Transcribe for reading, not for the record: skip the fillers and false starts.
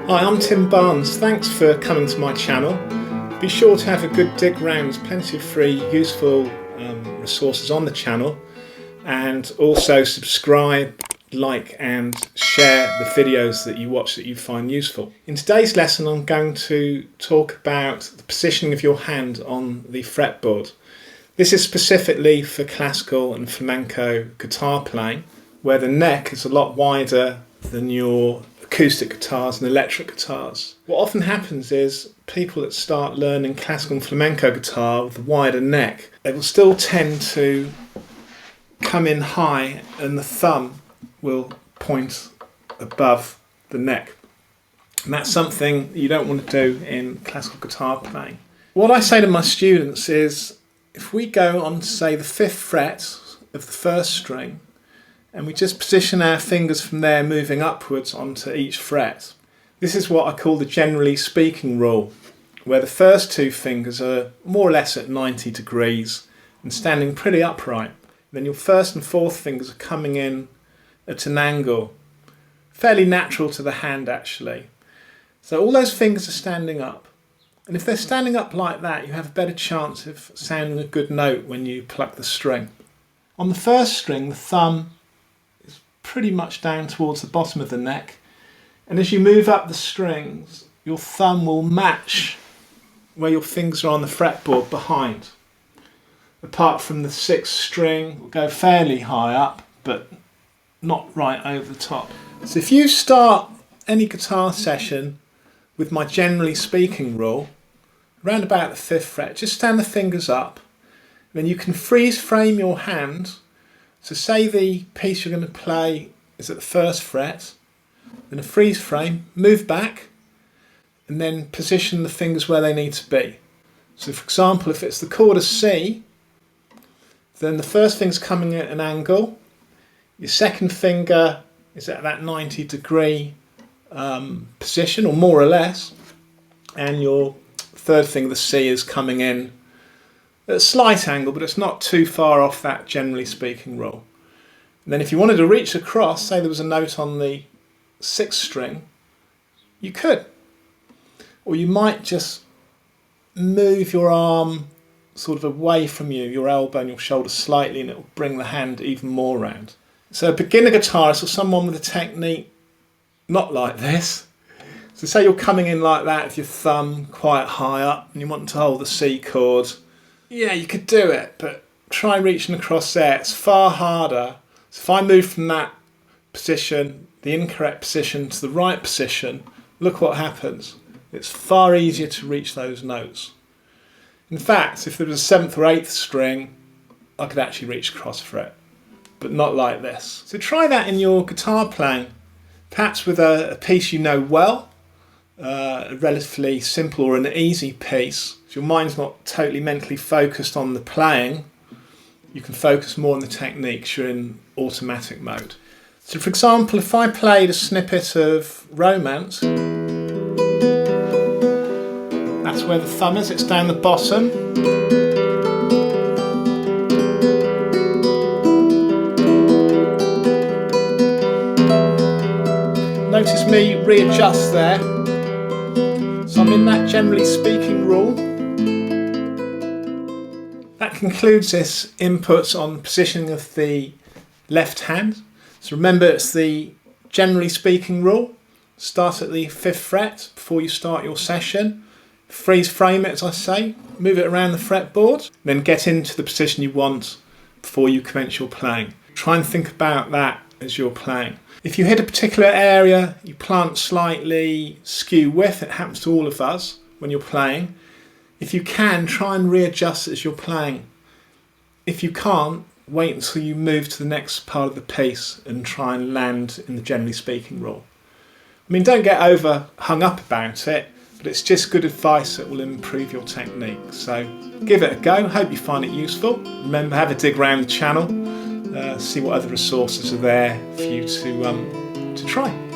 Hi, I'm Tim Barnes. Thanks for coming to my channel. Be sure to have a good dig round. There's plenty of free, useful resources on the channel, and also subscribe, like and share the videos that you watch that you find useful. In today's lesson I'm going to talk about the positioning of your hand on the fretboard. This is specifically for classical and flamenco guitar playing, where the neck is a lot wider than your acoustic guitars and electric guitars. What often happens is people that start learning classical and flamenco guitar with a wider neck, they will still tend to come in high and the thumb will point above the neck. And that's something you don't want to do in classical guitar playing. What I say to my students is, if we go on to say the 5th fret of the 1st string, and we just position our fingers from there moving upwards onto each fret. This is what I call the generally speaking rule, where the first 2 fingers are more or less at 90 degrees and standing pretty upright. Then your 1st and 4th fingers are coming in at an angle, fairly natural to the hand actually. So all those fingers are standing up, and if they're standing up like that, you have a better chance of sounding a good note when you pluck the string. On the 1st string, the thumb pretty much down towards the bottom of the neck, and as you move up the strings your thumb will match where your fingers are on the fretboard behind. Apart from the 6th string, will go fairly high up but not right over the top. So if you start any guitar session with my generally speaking rule, around about the 5th fret, just stand the fingers up, then you can freeze frame your hand. So say the piece you're going to play is at the 1st fret, then a freeze frame, move back and then position the fingers where they need to be. So for example, if it's the chord of C, then the 1st finger's coming at an angle, your 2nd finger is at that 90 degree position or more or less, and your 3rd finger, the C, is coming in at a slight angle, but it's not too far off that generally speaking rule. And then if you wanted to reach across, say there was a note on the 6th string, you could. Or you might just move your arm sort of away from you, your elbow and your shoulder slightly, and it will bring the hand even more round. So a beginner guitarist or someone with a technique not like this, so say you're coming in like that with your thumb quite high up and you want to hold the C chord, yeah, you could do it, but try reaching across there. It's far harder. So if I move from that position, the incorrect position, to the right position, look what happens. It's far easier to reach those notes. In fact, if there was a 7th or 8th string, I could actually reach across for it, but not like this. So try that in your guitar playing, perhaps with a piece you know well, a relatively simple or an easy piece. If your mind's not totally mentally focused on the playing, you can focus more on the techniques. You're in automatic mode. So for example, if I played a snippet of Romance, that's where the thumb is, it's down the bottom. Notice me readjust there. So I'm in that generally speaking rule. That concludes this input on positioning of the left hand. So remember, it's the generally speaking rule. Start at the 5th fret before you start your session. Freeze frame it, as I say. Move it around the fretboard. Then get into the position you want before you commence your playing. Try and think about that as you're playing. If you hit a particular area, you plant slightly skew width. It happens to all of us when you're playing. If you can, try and readjust as you're playing. If you can't, wait until you move to the next part of the piece and try and land in the generally speaking rule. I mean, don't get over hung up about it, but it's just good advice that will improve your technique. So give it a go. Hope you find it useful. Remember, have a dig around the channel, see what other resources are there for you to try.